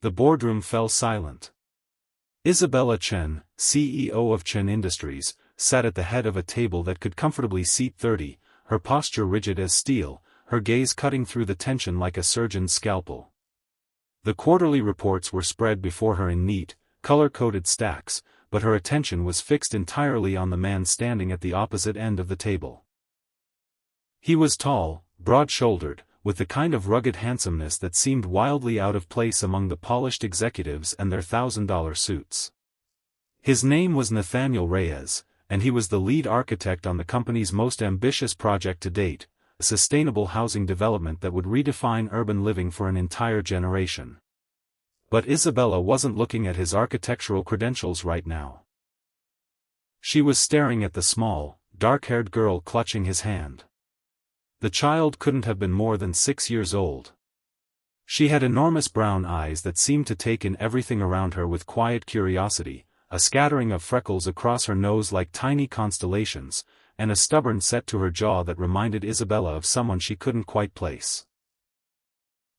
The boardroom fell silent. Isabella Chen, CEO of Chen Industries, sat at the head of a table that could comfortably seat 30, her posture rigid as steel, her gaze cutting through the tension like a surgeon's scalpel. The quarterly reports were spread before her in neat, color-coded stacks, but her attention was fixed entirely on the man standing at the opposite end of the table. He was tall, broad-shouldered, with the kind of rugged handsomeness that seemed wildly out of place among the polished executives and their $1,000 suits. His name was Nathaniel Reyes, and he was the lead architect on the company's most ambitious project to date, a sustainable housing development that would redefine urban living for an entire generation. But Isabella wasn't looking at his architectural credentials right now. She was staring at the small, dark-haired girl clutching his hand. The child couldn't have been more than 6 years old. She had enormous brown eyes that seemed to take in everything around her with quiet curiosity, a scattering of freckles across her nose like tiny constellations, and a stubborn set to her jaw that reminded Isabella of someone she couldn't quite place.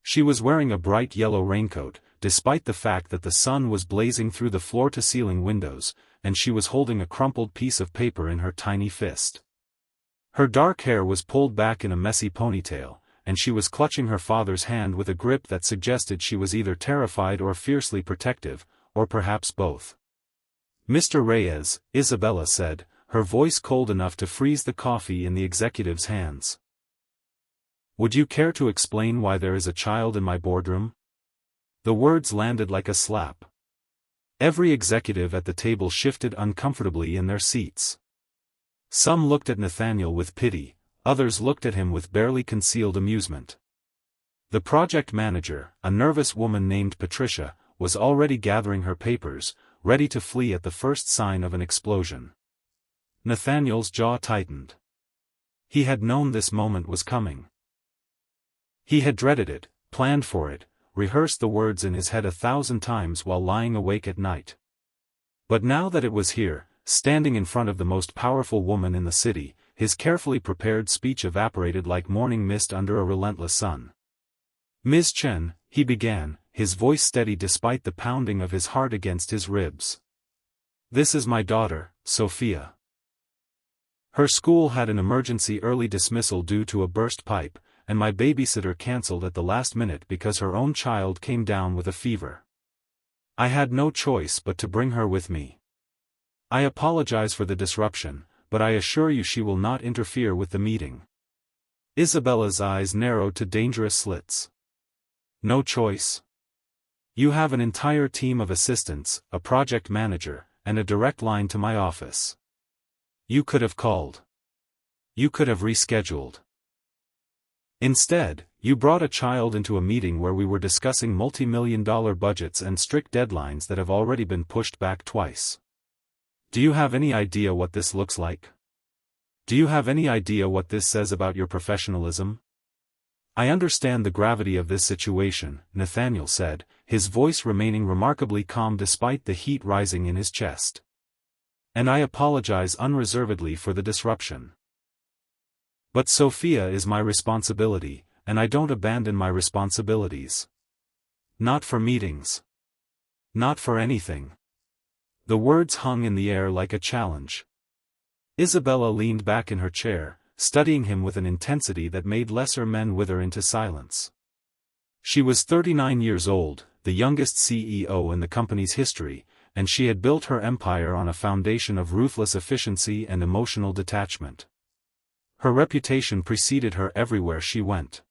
She was wearing a bright yellow raincoat, despite the fact that the sun was blazing through the floor-to-ceiling windows, and she was holding a crumpled piece of paper in her tiny fist. Her dark hair was pulled back in a messy ponytail, and she was clutching her father's hand with a grip that suggested she was either terrified or fiercely protective, or perhaps both. "Mr. Reyes," Isabella said, her voice cold enough to freeze the coffee in the executive's hands. "Would you care to explain why there is a child in my boardroom?" The words landed like a slap. Every executive at the table shifted uncomfortably in their seats. Some looked at Nathaniel with pity, others looked at him with barely concealed amusement. The project manager, a nervous woman named Patricia, was already gathering her papers, ready to flee at the first sign of an explosion. Nathaniel's jaw tightened. He had known this moment was coming. He had dreaded it, planned for it, rehearsed the words in his head 1,000 times while lying awake at night. But now that it was here, standing in front of the most powerful woman in the city, his carefully prepared speech evaporated like morning mist under a relentless sun. "Ms. Chen," he began, his voice steady despite the pounding of his heart against his ribs. "This is my daughter, Sophia. Her school had an emergency early dismissal due to a burst pipe, and my babysitter cancelled at the last minute because her own child came down with a fever. I had no choice but to bring her with me. I apologize for the disruption, but I assure you she will not interfere with the meeting." Isabella's eyes narrowed to dangerous slits. "No choice? You have an entire team of assistants, a project manager, and a direct line to my office. You could have called. You could have rescheduled. Instead, you brought a child into a meeting where we were discussing multi-million-dollar budgets and strict deadlines that have already been pushed back twice. Do you have any idea what this looks like? Do you have any idea what this says about your professionalism?" "I understand the gravity of this situation," Nathaniel said, his voice remaining remarkably calm despite the heat rising in his chest. "And I apologize unreservedly for the disruption. But Sophia is my responsibility, and I don't abandon my responsibilities. Not for meetings. Not for anything." The words hung in the air like a challenge. Isabella leaned back in her chair, studying him with an intensity that made lesser men wither into silence. She was 39 years old, the youngest CEO in the company's history, and she had built her empire on a foundation of ruthless efficiency and emotional detachment. Her reputation preceded her everywhere she went.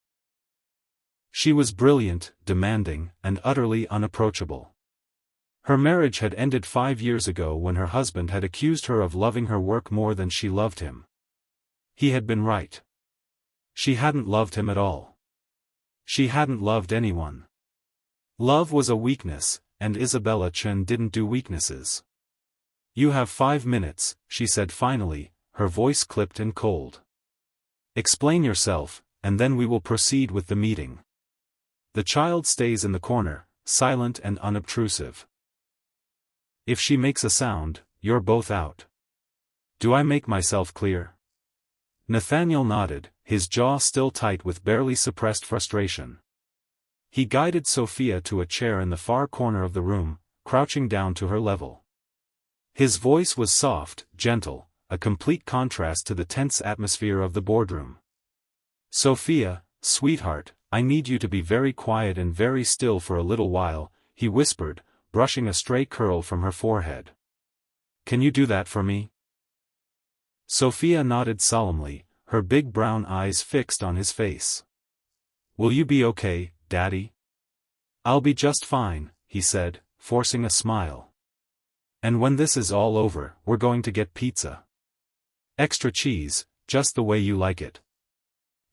She was brilliant, demanding, and utterly unapproachable. Her marriage had ended 5 years ago when her husband had accused her of loving her work more than she loved him. He had been right. She hadn't loved him at all. She hadn't loved anyone. Love was a weakness, and Isabella Chen didn't do weaknesses. "You have 5 minutes," she said finally, her voice clipped and cold. "Explain yourself, and then we will proceed with the meeting. The child stays in the corner, silent and unobtrusive. If she makes a sound, you're both out. Do I make myself clear?" Nathaniel nodded, his jaw still tight with barely suppressed frustration. He guided Sophia to a chair in the far corner of the room, crouching down to her level. His voice was soft, gentle, a complete contrast to the tense atmosphere of the boardroom. "Sophia, sweetheart, I need you to be very quiet and very still for a little while," he whispered, brushing a stray curl from her forehead. "Can you do that for me?" Sophia nodded solemnly, her big brown eyes fixed on his face. "Will you be okay, Daddy?" "I'll be just fine," he said, forcing a smile. "And when this is all over, we're going to get pizza. Extra cheese, just the way you like it."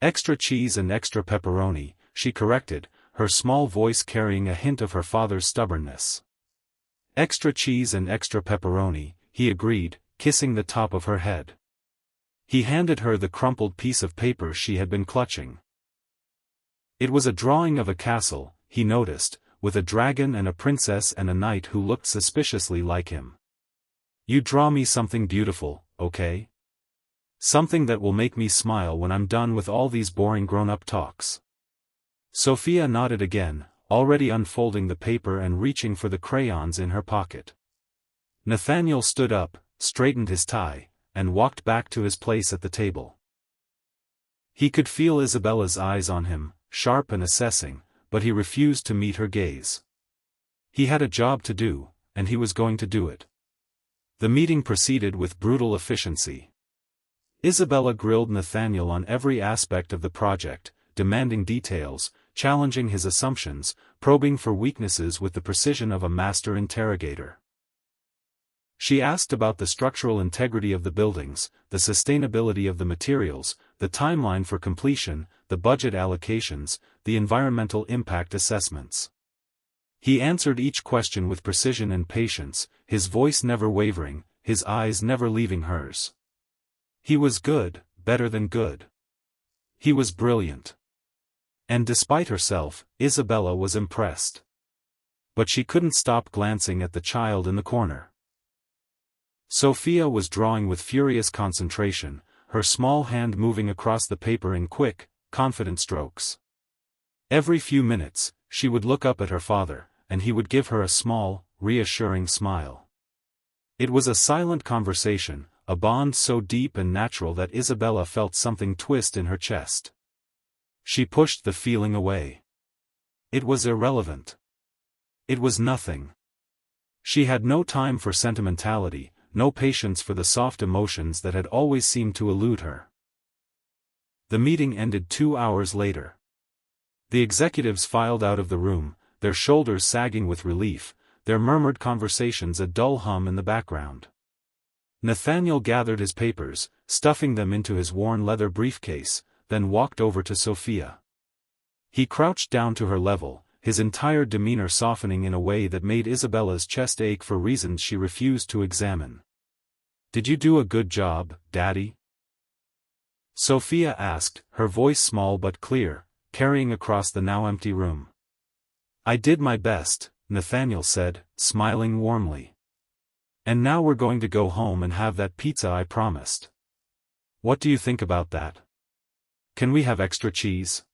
"Extra cheese and extra pepperoni," she corrected, her small voice carrying a hint of her father's stubbornness. "Extra cheese and extra pepperoni," he agreed, kissing the top of her head. He handed her the crumpled piece of paper she had been clutching. It was a drawing of a castle, he noticed, with a dragon and a princess and a knight who looked suspiciously like him. "You draw me something beautiful, okay? Something that will make me smile when I'm done with all these boring grown-up talks." Sophia nodded again, already unfolding the paper and reaching for the crayons in her pocket. Nathaniel stood up, straightened his tie, and walked back to his place at the table. He could feel Isabella's eyes on him, sharp and assessing, but he refused to meet her gaze. He had a job to do, and he was going to do it. The meeting proceeded with brutal efficiency. Isabella grilled Nathaniel on every aspect of the project, demanding details, challenging his assumptions, probing for weaknesses with the precision of a master interrogator. She asked about the structural integrity of the buildings, the sustainability of the materials, the timeline for completion, the budget allocations, the environmental impact assessments. He answered each question with precision and patience, his voice never wavering, his eyes never leaving hers. He was good, better than good. He was brilliant. And despite herself, Isabella was impressed. But she couldn't stop glancing at the child in the corner. Sophia was drawing with furious concentration, her small hand moving across the paper in quick, confident strokes. Every few minutes, she would look up at her father, and he would give her a small, reassuring smile. It was a silent conversation, a bond so deep and natural that Isabella felt something twist in her chest. She pushed the feeling away. It was irrelevant. It was nothing. She had no time for sentimentality, no patience for the soft emotions that had always seemed to elude her. The meeting ended 2 hours later. The executives filed out of the room, their shoulders sagging with relief, their murmured conversations a dull hum in the background. Nathaniel gathered his papers, stuffing them into his worn leather briefcase, then walked over to Sophia. He crouched down to her level, his entire demeanor softening in a way that made Isabella's chest ache for reasons she refused to examine. "Did you do a good job, Daddy?" Sophia asked, her voice small but clear, carrying across the now empty room. "I did my best," Nathaniel said, smiling warmly. "And now we're going to go home and have that pizza I promised. What do you think about that? Can we have extra cheese?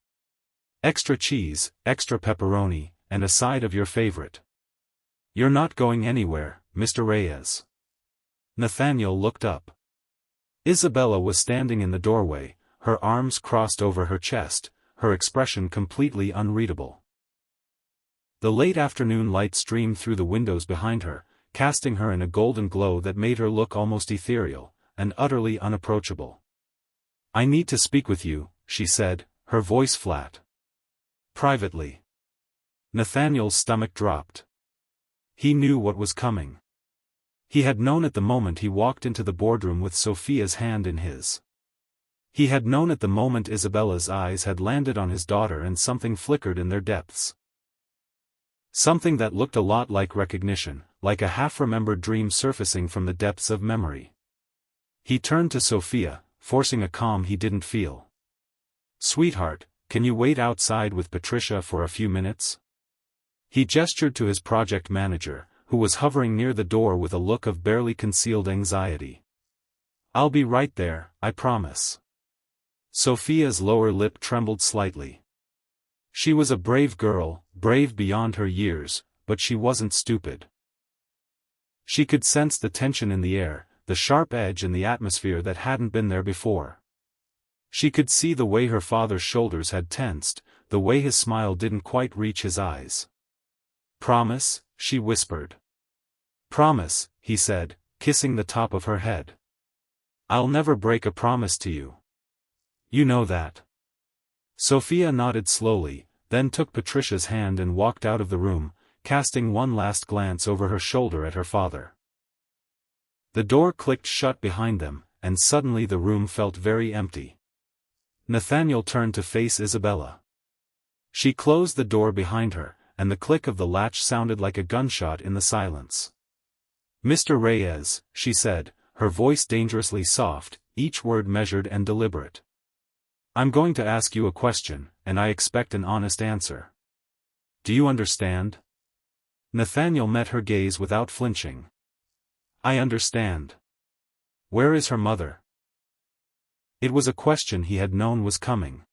Extra cheese, extra pepperoni, and a side of your favorite. You're not going anywhere, Mr. Reyes." Nathaniel looked up. Isabella was standing in the doorway, her arms crossed over her chest, her expression completely unreadable. The late afternoon light streamed through the windows behind her, casting her in a golden glow that made her look almost ethereal, and utterly unapproachable. "I need to speak with you," she said, her voice flat. "Privately." Nathaniel's stomach dropped. He knew what was coming. He had known it the moment he walked into the boardroom with Sophia's hand in his. He had known it the moment Isabella's eyes had landed on his daughter and something flickered in their depths. Something that looked a lot like recognition, like a half-remembered dream surfacing from the depths of memory. He turned to Sophia, forcing a calm he didn't feel. "Sweetheart, can you wait outside with Patricia for a few minutes?" He gestured to his project manager, who was hovering near the door with a look of barely concealed anxiety. "I'll be right there, I promise." Sophia's lower lip trembled slightly. She was a brave girl, brave beyond her years, but she wasn't stupid. She could sense the tension in the air, the sharp edge in the atmosphere that hadn't been there before. She could see the way her father's shoulders had tensed, the way his smile didn't quite reach his eyes. "Promise," she whispered. "Promise," he said, kissing the top of her head. "I'll never break a promise to you. You know that." Sophia nodded slowly, then took Patricia's hand and walked out of the room, casting one last glance over her shoulder at her father. The door clicked shut behind them, and suddenly the room felt very empty. Nathaniel turned to face Isabella. She closed the door behind her, and the click of the latch sounded like a gunshot in the silence. "Mr. Reyes," she said, her voice dangerously soft, each word measured and deliberate. "I'm going to ask you a question, and I expect an honest answer. Do you understand?" Nathaniel met her gaze without flinching. "I understand. Where is her mother?" It was a question he had known was coming.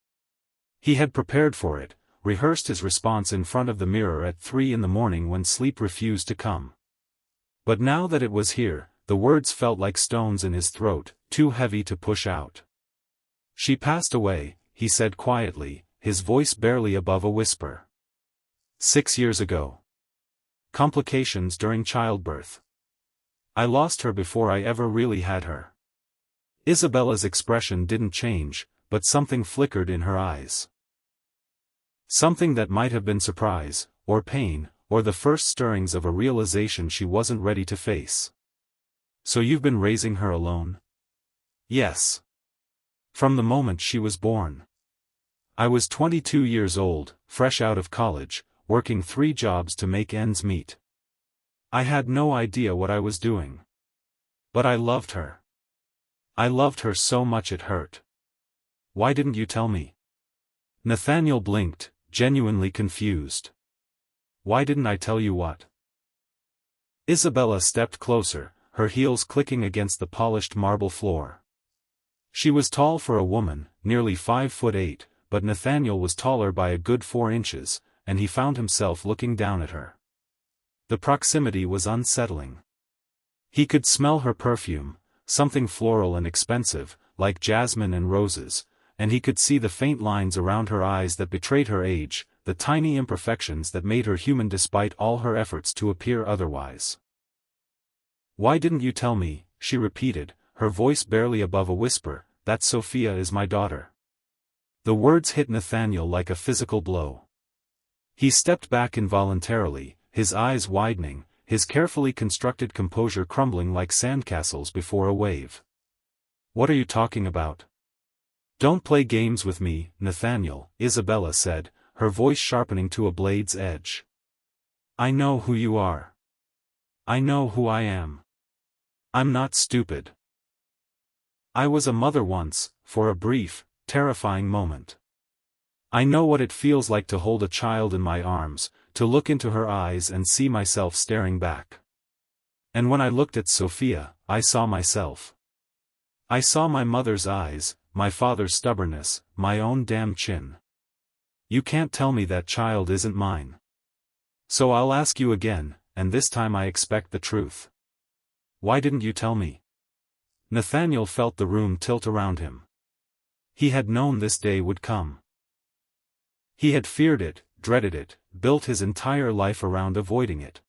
He had prepared for it, rehearsed his response in front of the mirror at 3 in the morning when sleep refused to come. But now that it was here, the words felt like stones in his throat, too heavy to push out. "She passed away," he said quietly, his voice barely above a whisper. 6 years ago. Complications during childbirth. I lost her before I ever really had her." Isabella's expression didn't change, but something flickered in her eyes. Something that might have been surprise, or pain, or the first stirrings of a realization she wasn't ready to face. "So you've been raising her alone?" "Yes. From the moment she was born. I was 22 years old, fresh out of college, working 3 jobs to make ends meet. I had no idea what I was doing. But I loved her. I loved her so much it hurt. Why didn't you tell me?" Nathaniel blinked, genuinely confused. "Why didn't I tell you what?" Isabella stepped closer, her heels clicking against the polished marble floor. She was tall for a woman, nearly 5'8", but Nathaniel was taller by a good 4 inches, and he found himself looking down at her. The proximity was unsettling. He could smell her perfume, something floral and expensive, like jasmine and roses, and he could see the faint lines around her eyes that betrayed her age, the tiny imperfections that made her human despite all her efforts to appear otherwise. "Why didn't you tell me?" she repeated, her voice barely above a whisper, "that Sophia is my daughter." The words hit Nathaniel like a physical blow. He stepped back involuntarily, his eyes widening, his carefully constructed composure crumbling like sandcastles before a wave. "What are you talking about?" "Don't play games with me, Nathaniel," Isabella said, her voice sharpening to a blade's edge. "I know who you are. I know who I am. I'm not stupid. I was a mother once, for a brief, terrifying moment. I know what it feels like to hold a child in my arms, to look into her eyes and see myself staring back. And when I looked at Sophia, I saw myself. I saw my mother's eyes, my father's stubbornness, my own damn chin. You can't tell me that child isn't mine. So I'll ask you again, and this time I expect the truth. Why didn't you tell me?" Nathaniel felt the room tilt around him. He had known this day would come. He had feared it, dreaded it, built his entire life around avoiding it.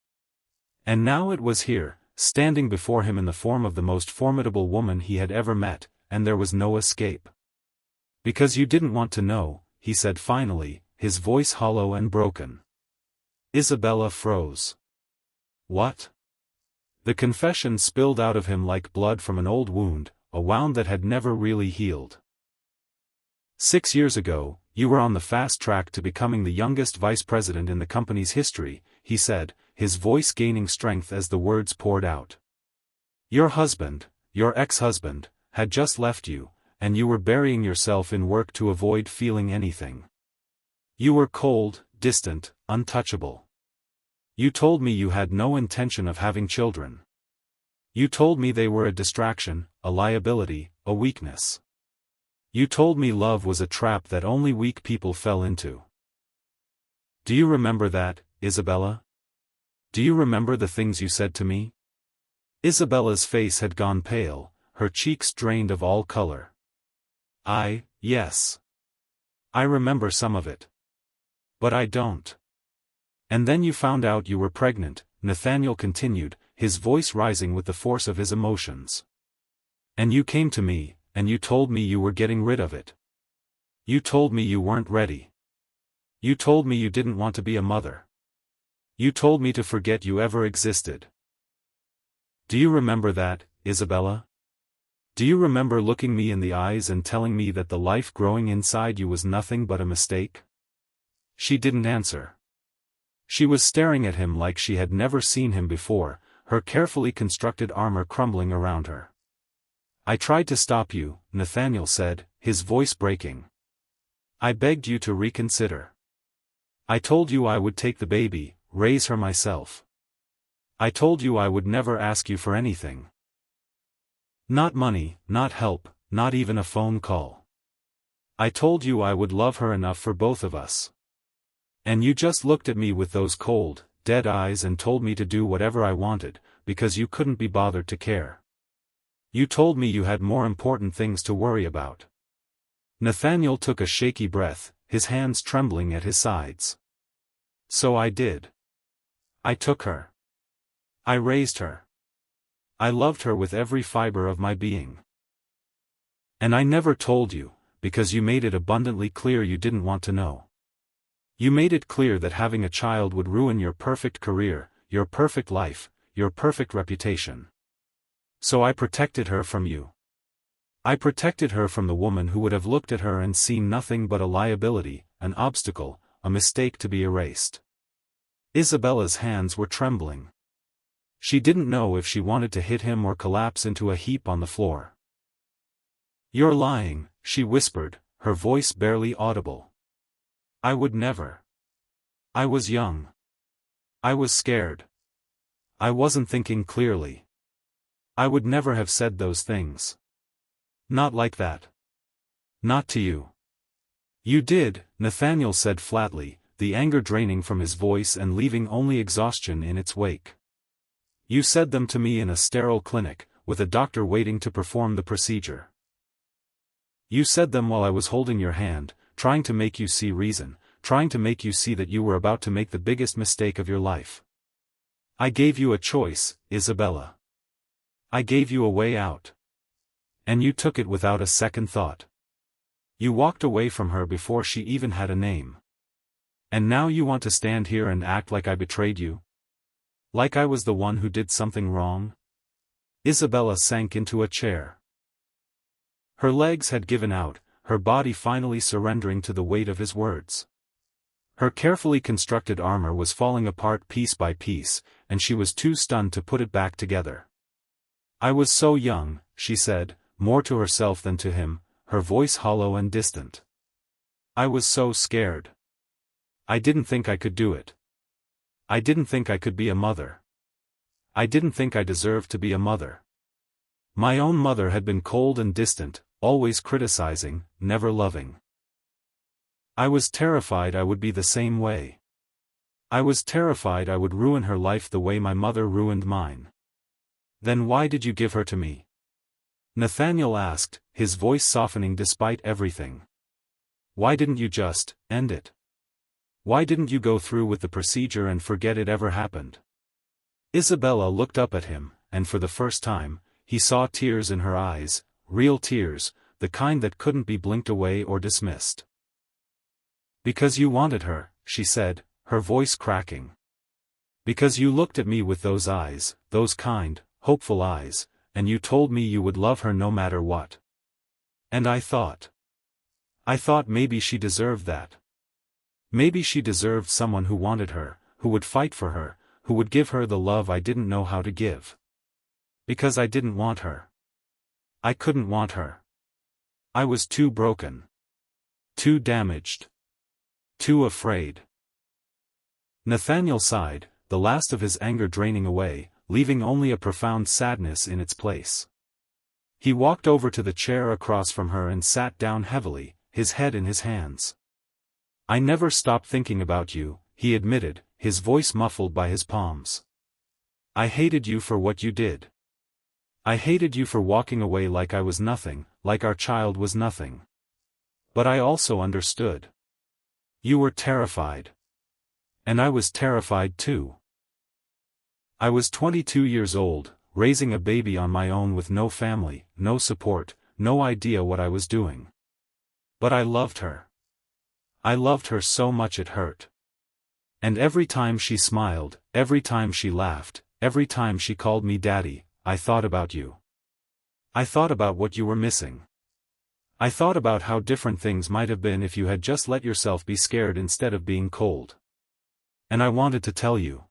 And now it was here, standing before him in the form of the most formidable woman he had ever met, and there was no escape. "Because you didn't want to know," he said finally, his voice hollow and broken. Isabella froze. "What?" The confession spilled out of him like blood from an old wound, a wound that had never really healed. 6 years ago, you were on the fast track to becoming the youngest vice president in the company's history," he said, his voice gaining strength as the words poured out. "Your husband, your ex-husband, had just left you, and you were burying yourself in work to avoid feeling anything. You were cold, distant, untouchable. You told me you had no intention of having children. You told me they were a distraction, a liability, a weakness. You told me love was a trap that only weak people fell into. Do you remember that, Isabella? Do you remember the things you said to me? Isabella's face had gone pale, her cheeks drained of all color. Yes. I remember some of it. But I don't. And then you found out you were pregnant, Nathaniel continued, his voice rising with the force of his emotions. And you came to me, and you told me you were getting rid of it. You told me you weren't ready. You told me you didn't want to be a mother. You told me to forget you ever existed. Do you remember that, Isabella? Do you remember looking me in the eyes and telling me that the life growing inside you was nothing but a mistake? She didn't answer. She was staring at him like she had never seen him before, her carefully constructed armor crumbling around her. I tried to stop you, Nathaniel said, his voice breaking. I begged you to reconsider. I told you I would take the baby, raise her myself. I told you I would never ask you for anything. Not money, not help, not even a phone call. I told you I would love her enough for both of us. And you just looked at me with those cold, dead eyes and told me to do whatever I wanted, because you couldn't be bothered to care. You told me you had more important things to worry about. Nathaniel took a shaky breath, his hands trembling at his sides. So I did. I took her. I raised her. I loved her with every fiber of my being. And I never told you, because you made it abundantly clear you didn't want to know. You made it clear that having a child would ruin your perfect career, your perfect life, your perfect reputation. So I protected her from you. I protected her from the woman who would have looked at her and seen nothing but a liability, an obstacle, a mistake to be erased. Isabella's hands were trembling. She didn't know if she wanted to hit him or collapse into a heap on the floor. You're lying, she whispered, her voice barely audible. I would never. I was young. I was scared. I wasn't thinking clearly. I would never have said those things. Not like that. Not to you. You did, Nathaniel said flatly, the anger draining from his voice and leaving only exhaustion in its wake. You said them to me in a sterile clinic, with a doctor waiting to perform the procedure. You said them while I was holding your hand, trying to make you see reason, trying to make you see that you were about to make the biggest mistake of your life. I gave you a choice, Isabella. I gave you a way out. And you took it without a second thought. You walked away from her before she even had a name. And now you want to stand here and act like I betrayed you? Like I was the one who did something wrong? Isabella sank into a chair. Her legs had given out, her body finally surrendering to the weight of his words. Her carefully constructed armor was falling apart piece by piece, and she was too stunned to put it back together. I was so young, she said, more to herself than to him, her voice hollow and distant. I was so scared. I didn't think I could do it. I didn't think I could be a mother. I didn't think I deserved to be a mother. My own mother had been cold and distant, always criticizing, never loving. I was terrified I would be the same way. I was terrified I would ruin her life the way my mother ruined mine. Then why did you give her to me? Nathaniel asked, his voice softening despite everything. Why didn't you just end it? Why didn't you go through with the procedure and forget it ever happened? Isabella looked up at him, and for the first time, he saw tears in her eyes, real tears, the kind that couldn't be blinked away or dismissed. Because you wanted her, she said, her voice cracking. Because you looked at me with those eyes, those kind, hopeful eyes, and you told me you would love her no matter what. And I thought maybe she deserved that. Maybe she deserved someone who wanted her, who would fight for her, who would give her the love I didn't know how to give. Because I didn't want her. I couldn't want her. I was too broken. Too damaged. Too afraid. Nathaniel sighed, the last of his anger draining away, leaving only a profound sadness in its place. He walked over to the chair across from her and sat down heavily, his head in his hands. I never stopped thinking about you, he admitted, his voice muffled by his palms. I hated you for what you did. I hated you for walking away like I was nothing, like our child was nothing. But I also understood. You were terrified. And I was terrified too. I was 22 years old, raising a baby on my own with no family, no support, no idea what I was doing. But I loved her. I loved her so much it hurt. And every time she smiled, every time she laughed, every time she called me daddy, I thought about you. I thought about what you were missing. I thought about how different things might have been if you had just let yourself be scared instead of being cold. And I wanted to tell you.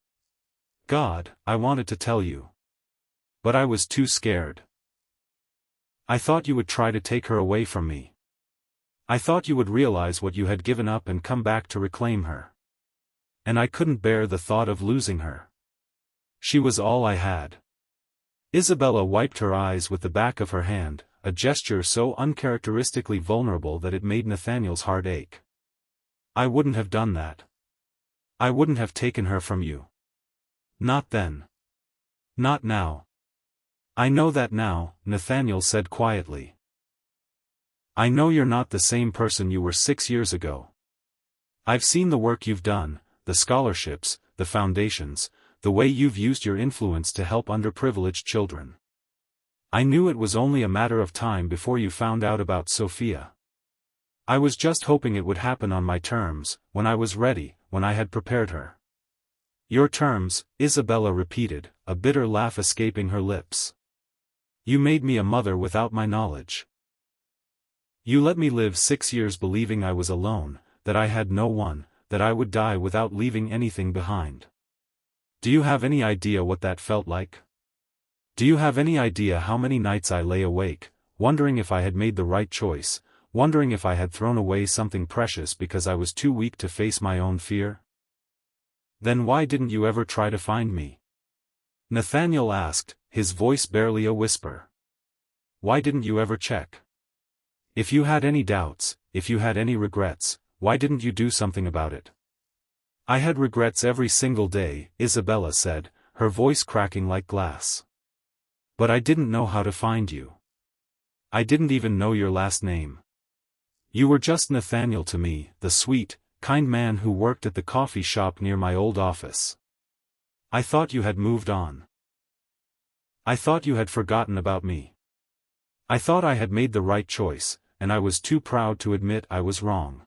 God, I wanted to tell you. But I was too scared. I thought you would try to take her away from me. I thought you would realize what you had given up and come back to reclaim her. And I couldn't bear the thought of losing her. She was all I had. Isabella wiped her eyes with the back of her hand, a gesture so uncharacteristically vulnerable that it made Nathaniel's heart ache. I wouldn't have done that. I wouldn't have taken her from you. Not then. Not now. I know that now, Nathaniel said quietly. I know you're not the same person you were 6 years ago. I've seen the work you've done, the scholarships, the foundations, the way you've used your influence to help underprivileged children. I knew it was only a matter of time before you found out about Sophia. I was just hoping it would happen on my terms, when I was ready, when I had prepared her. Your terms, Isabella repeated, a bitter laugh escaping her lips. You made me a mother without my knowledge. You let me live 6 years believing I was alone, that I had no one, that I would die without leaving anything behind. Do you have any idea what that felt like? Do you have any idea how many nights I lay awake, wondering if I had made the right choice, wondering if I had thrown away something precious because I was too weak to face my own fear? Then why didn't you ever try to find me? Nathaniel asked, his voice barely a whisper. Why didn't you ever check? If you had any doubts, if you had any regrets, why didn't you do something about it? I had regrets every single day, Isabella said, her voice cracking like glass. But I didn't know how to find you. I didn't even know your last name. You were just Nathaniel to me, the sweet, kind man who worked at the coffee shop near my old office. I thought you had moved on. I thought you had forgotten about me. I thought I had made the right choice, and I was too proud to admit I was wrong.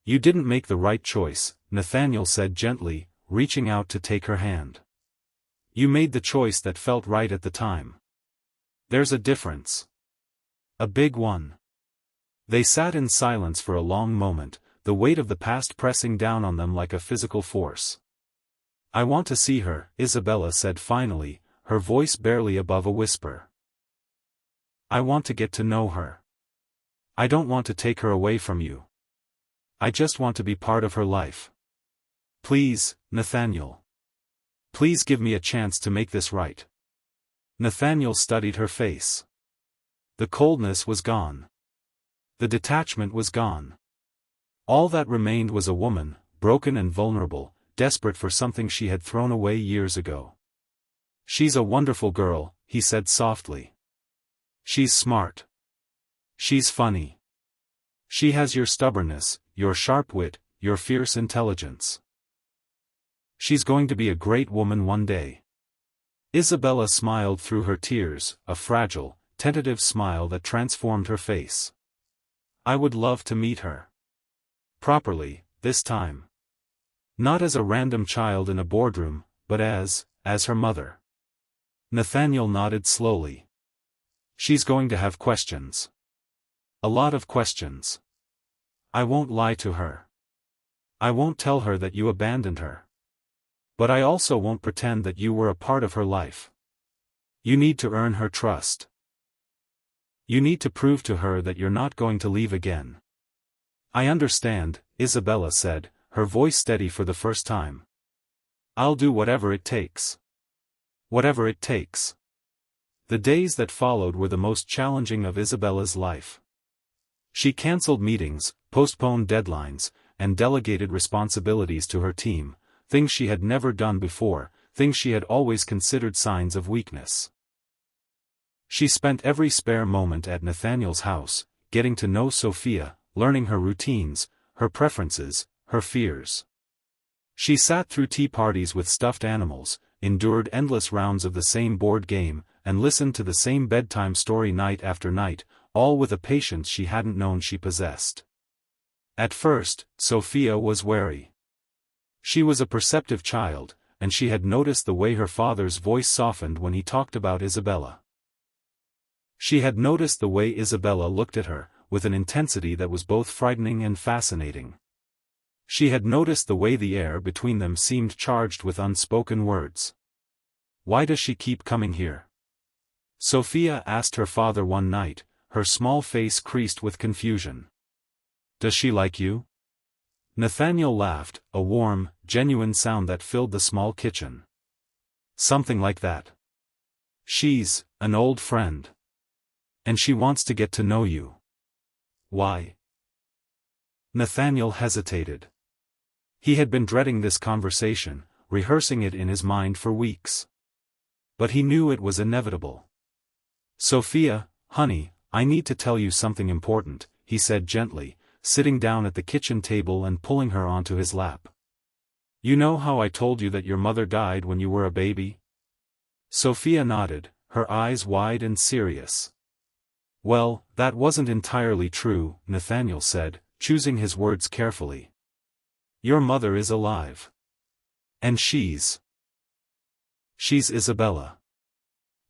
You didn't make the right choice, Nathaniel said gently, reaching out to take her hand. You made the choice that felt right at the time. There's a difference. A big one. They sat in silence for a long moment, the weight of the past pressing down on them like a physical force. I want to see her, Isabella said finally, her voice barely above a whisper. I want to get to know her. I don't want to take her away from you. I just want to be part of her life. Please, Nathaniel. Please give me a chance to make this right. Nathaniel studied her face. The coldness was gone. The detachment was gone. All that remained was a woman, broken and vulnerable, desperate for something she had thrown away years ago. She's a wonderful girl, he said softly. She's smart. She's funny. She has your stubbornness, your sharp wit, your fierce intelligence. She's going to be a great woman one day. Isabella smiled through her tears, a fragile, tentative smile that transformed her face. I would love to meet her. Properly, this time. Not as a random child in a boardroom, but as her mother. Nathaniel nodded slowly. She's going to have questions. A lot of questions. I won't lie to her. I won't tell her that you abandoned her. But I also won't pretend that you were a part of her life. You need to earn her trust. You need to prove to her that you're not going to leave again. I understand, Isabella said, her voice steady for the first time. I'll do whatever it takes. Whatever it takes. The days that followed were the most challenging of Isabella's life. She cancelled meetings, postponed deadlines, and delegated responsibilities to her team, things she had never done before, things she had always considered signs of weakness. She spent every spare moment at Nathaniel's house, getting to know Sophia, learning her routines, her preferences, her fears. She sat through tea parties with stuffed animals, endured endless rounds of the same board game, and listened to the same bedtime story night after night, all with a patience she hadn't known she possessed. At first, Sophia was wary. She was a perceptive child, and she had noticed the way her father's voice softened when he talked about Isabella. She had noticed the way Isabella looked at her, with an intensity that was both frightening and fascinating. She had noticed the way the air between them seemed charged with unspoken words. "Why does she keep coming here?" Sophia asked her father one night, her small face creased with confusion. "Does she like you?" Nathaniel laughed, a warm, genuine sound that filled the small kitchen. "Something like that. She's an old friend. And she wants to get to know you." "Why?" Nathaniel hesitated. He had been dreading this conversation, rehearsing it in his mind for weeks. But he knew it was inevitable. "Sophia, honey, I need to tell you something important," he said gently, sitting down at the kitchen table and pulling her onto his lap. "You know how I told you that your mother died when you were a baby?" Sophia nodded, her eyes wide and serious. "Well, that wasn't entirely true," Nathaniel said, choosing his words carefully. "Your mother is alive. And she's Isabella."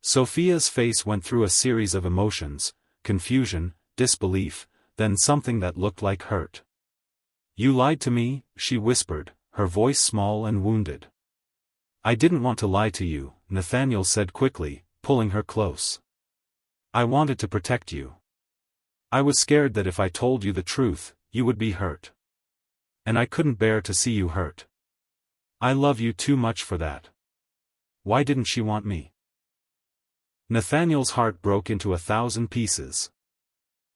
Sophia's face went through a series of emotions, confusion, disbelief, then something that looked like hurt. "You lied to me," she whispered, her voice small and wounded. "I didn't want to lie to you," Nathaniel said quickly, pulling her close. "I wanted to protect you. I was scared that if I told you the truth, you would be hurt. And I couldn't bear to see you hurt. I love you too much for that. Why didn't she want me?" Nathaniel's heart broke into 1,000 pieces.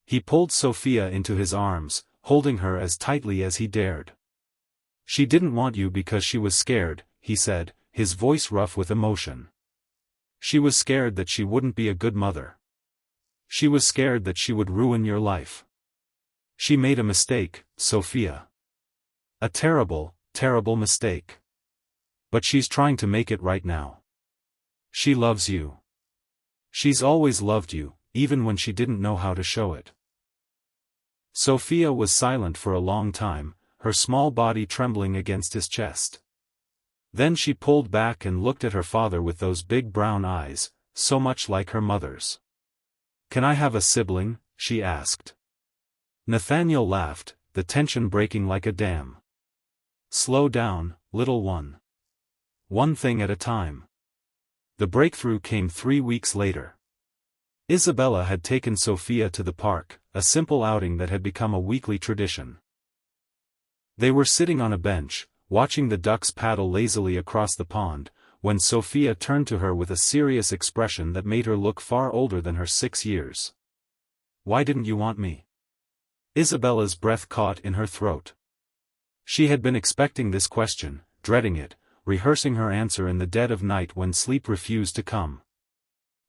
He pulled Sophia into his arms, holding her as tightly as he dared. "She didn't want you because she was scared," he said, his voice rough with emotion. "She was scared that she wouldn't be a good mother. She was scared that she would ruin your life. She made a mistake, Sophia. A terrible, terrible mistake. But she's trying to make it right now. She loves you. She's always loved you, even when she didn't know how to show it." Sophia was silent for a long time, her small body trembling against his chest. Then she pulled back and looked at her father with those big brown eyes, so much like her mother's. "Can I have a sibling?" she asked. Nathaniel laughed, the tension breaking like a dam. "Slow down, little one. One thing at a time." The breakthrough came 3 weeks later. Isabella had taken Sophia to the park, a simple outing that had become a weekly tradition. They were sitting on a bench, watching the ducks paddle lazily across the pond, when Sophia turned to her with a serious expression that made her look far older than her 6 years. "Why didn't you want me?" Isabella's breath caught in her throat. She had been expecting this question, dreading it, rehearsing her answer in the dead of night when sleep refused to come.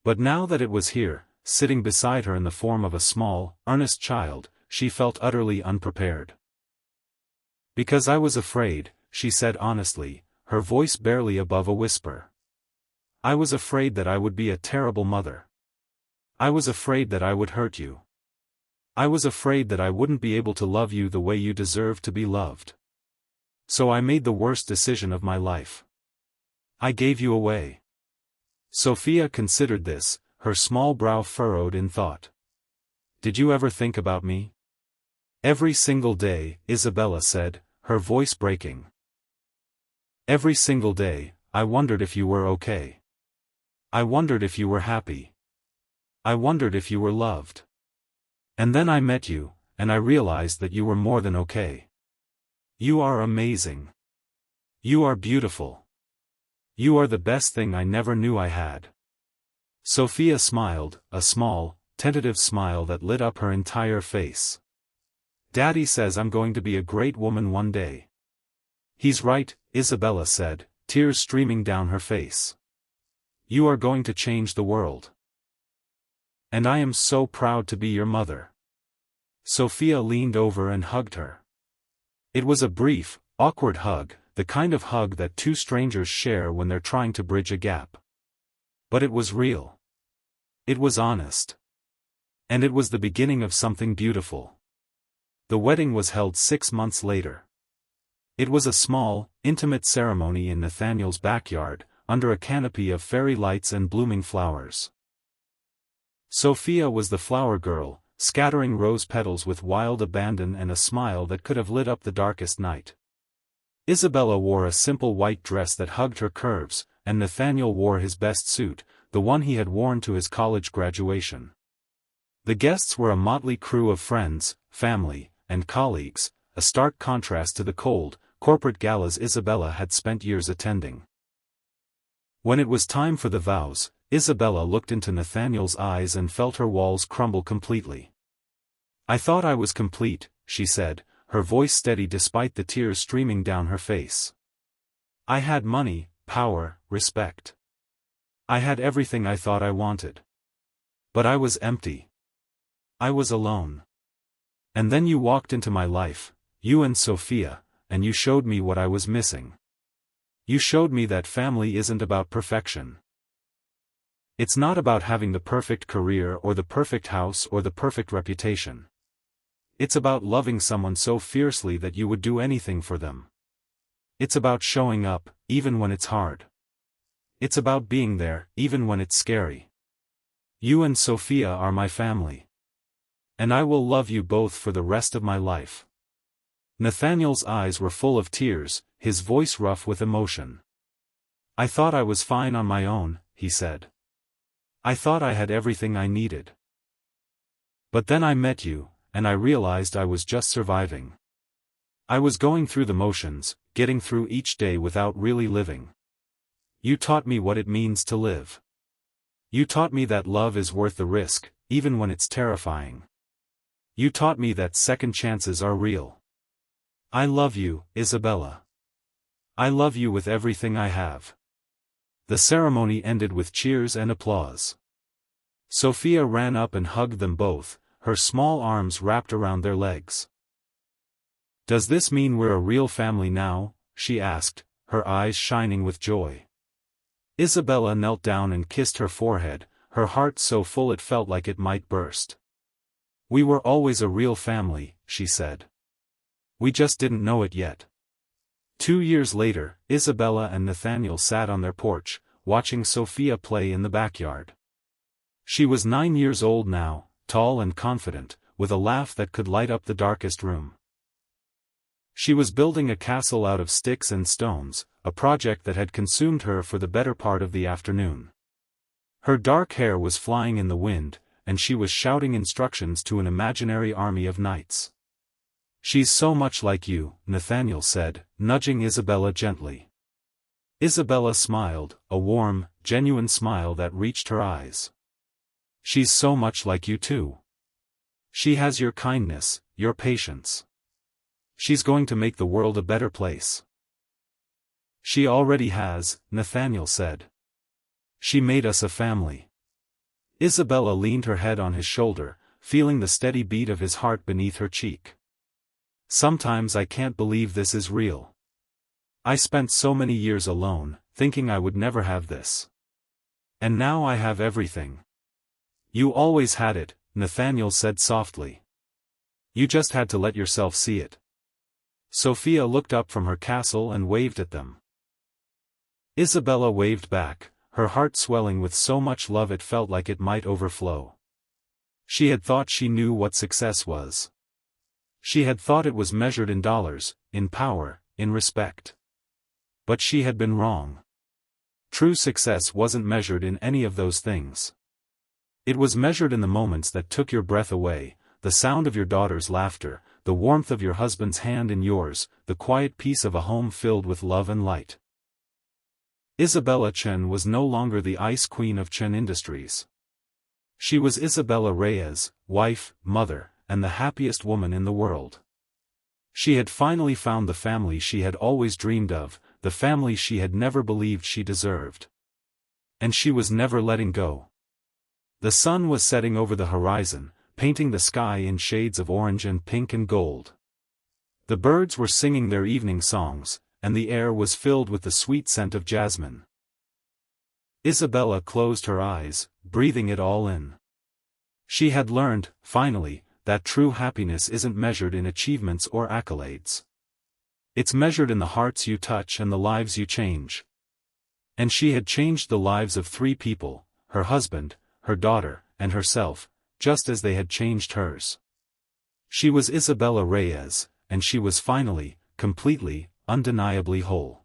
But now that it was here, sitting beside her in the form of a small, earnest child, she felt utterly unprepared. "Because I was afraid," she said honestly, her voice barely above a whisper. "I was afraid that I would be a terrible mother. I was afraid that I would hurt you. I was afraid that I wouldn't be able to love you the way you deserve to be loved. So I made the worst decision of my life. I gave you away." Sophia considered this, her small brow furrowed in thought. "Did you ever think about me?" "Every single day," Isabella said, her voice breaking. "Every single day, I wondered if you were okay. I wondered if you were happy. I wondered if you were loved. And then I met you, and I realized that you were more than okay. You are amazing. You are beautiful. You are the best thing I never knew I had." Sophia smiled, a small, tentative smile that lit up her entire face. Daddy says I'm going to be a great woman one day. He's right, Isabella said, tears streaming down her face. You are going to change the world. And I am so proud to be your mother. Sophia leaned over and hugged her. It was a brief, awkward hug, the kind of hug that two strangers share when they're trying to bridge a gap. But it was real. It was honest. And it was the beginning of something beautiful. The wedding was held 6 months later. It was a small, intimate ceremony in Nathaniel's backyard, under a canopy of fairy lights and blooming flowers. Sophia was the flower girl, scattering rose petals with wild abandon and a smile that could have lit up the darkest night. Isabella wore a simple white dress that hugged her curves, and Nathaniel wore his best suit, the one he had worn to his college graduation. The guests were a motley crew of friends, family, and colleagues, a stark contrast to the cold, corporate galas Isabella had spent years attending. When it was time for the vows, Isabella looked into Nathaniel's eyes and felt her walls crumble completely. I thought I was complete, she said, her voice steady despite the tears streaming down her face. I had money, power, respect. I had everything I thought I wanted. But I was empty. I was alone. And then you walked into my life, you and Sophia, and you showed me what I was missing. You showed me that family isn't about perfection. It's not about having the perfect career or the perfect house or the perfect reputation. It's about loving someone so fiercely that you would do anything for them. It's about showing up, even when it's hard. It's about being there, even when it's scary. You and Sophia are my family. And I will love you both for the rest of my life. Nathaniel's eyes were full of tears, his voice rough with emotion. I thought I was fine on my own, he said. I thought I had everything I needed. But then I met you, and I realized I was just surviving. I was going through the motions, getting through each day without really living. You taught me what it means to live. You taught me that love is worth the risk, even when it's terrifying. You taught me that second chances are real. I love you, Isabella. I love you with everything I have. The ceremony ended with cheers and applause. Sophia ran up and hugged them both, her small arms wrapped around their legs. Does this mean we're a real family now? She asked, her eyes shining with joy. Isabella knelt down and kissed her forehead, her heart so full it felt like it might burst. We were always a real family, she said. We just didn't know it yet. 2 years later, Isabella and Nathaniel sat on their porch, watching Sophia play in the backyard. She was 9 years old now, tall and confident, with a laugh that could light up the darkest room. She was building a castle out of sticks and stones, a project that had consumed her for the better part of the afternoon. Her dark hair was flying in the wind, and she was shouting instructions to an imaginary army of knights. She's so much like you, Nathaniel said, nudging Isabella gently. Isabella smiled, a warm, genuine smile that reached her eyes. She's so much like you too. She has your kindness, your patience. She's going to make the world a better place. She already has, Nathaniel said. She made us a family. Isabella leaned her head on his shoulder, feeling the steady beat of his heart beneath her cheek. Sometimes I can't believe this is real. I spent so many years alone, thinking I would never have this. And now I have everything. You always had it, Nathaniel said softly. You just had to let yourself see it. Sophia looked up from her castle and waved at them. Isabella waved back, her heart swelling with so much love it felt like it might overflow. She had thought she knew what success was. She had thought it was measured in dollars, in power, in respect. But she had been wrong. True success wasn't measured in any of those things. It was measured in the moments that took your breath away, the sound of your daughter's laughter, the warmth of your husband's hand in yours, the quiet peace of a home filled with love and light. Isabella Chen was no longer the ice queen of Chen Industries. She was Isabella Reyes, wife, mother, and the happiest woman in the world. She had finally found the family she had always dreamed of, the family she had never believed she deserved. And she was never letting go. The sun was setting over the horizon, painting the sky in shades of orange and pink and gold. The birds were singing their evening songs, and the air was filled with the sweet scent of jasmine. Isabella closed her eyes, breathing it all in. She had learned, finally, that true happiness isn't measured in achievements or accolades. It's measured in the hearts you touch and the lives you change. And she had changed the lives of 3 people, her husband, her daughter, and herself, just as they had changed hers. She was Isabella Reyes, and she was finally, completely, undeniably whole.